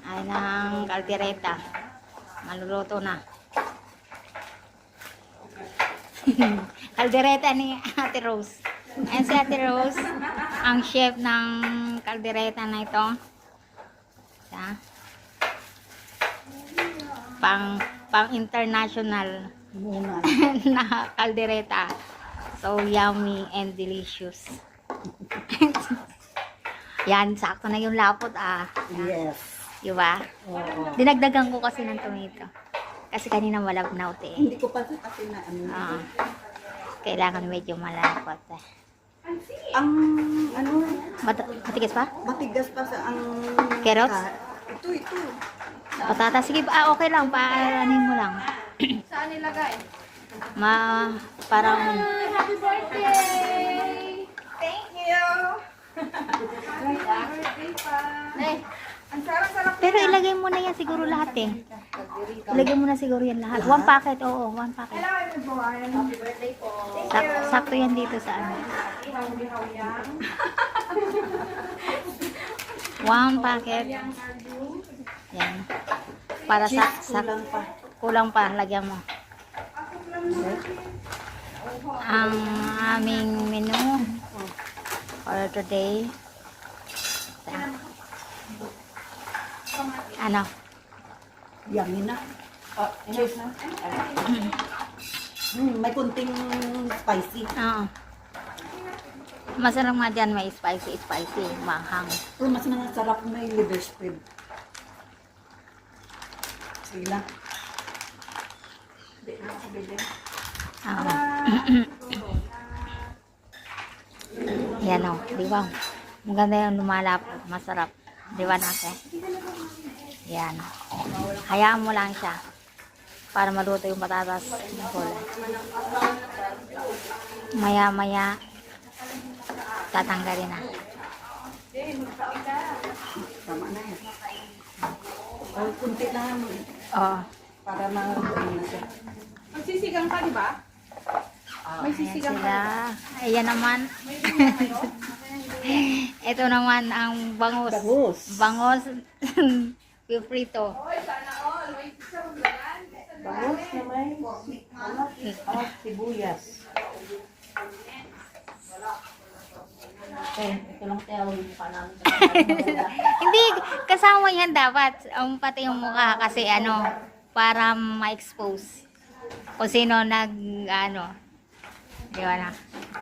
Ay ng kaldereta. Maluluto na. Kaldereta ni Ate Rose. Ayan si Ate Rose, ang chef ng kaldereta na ito. Siya. Pang international na kaldereta. So yummy and delicious. Yan, sakto na yung lapot Yes. Diba? Oo. Dinagdagan ko kasi ng tomato. Kasi kanina malabnaw eh. Hindi ko pa kasi na ano. Oo. Kailangan medyo malapot eh. Ang ano, Matigas pa? matigas pa sa ang Carrots? Ito. Patata. Sige, okay lang. Paaranin mo lang. Saan nilagay? Parang, Happy birthday! Thank you! Birthday pa! Ang sarap-sarap pero ilagay mo na yan siguro lahat eh. Ilagay mo na siguro yan lahat. One packet, oo. One packet. Hello everyone! Happy birthday po! Sakto yan dito sa ano. One packet. Yan. Para sa kulang pa, lagyan mo. Ang aming menu for today. Ano? Yummy na. Cheers na. May kunting spicy. Oo. Masarap nga dyan, may spicy, mahang. Pero mas masarap na yung liver spread. Sige lang. Oo. Yan o, di ba? Maganda yung lumalap, masarap. Di ba nake? Yan. Hayaan mo lang siya para maluto yung patatas. Maya-maya tatanggalin na. Tama na yan. Kunti lang Oo. para ma-ano siya. Magsisigang ka, di ba? May Ayan sisigang sila. ka. Ayan naman. Ito naman ang bangus. Bangus. Bangus. Piprito. Oy, sana all. May isang lagan. Bangus na may at sibuyas. Okay, ito lang tayo yung panang. Hindi, kasama yan dapat. Pati yung mukha kasi ano, para ma-expose. Kung sino nag, ano, di ba na?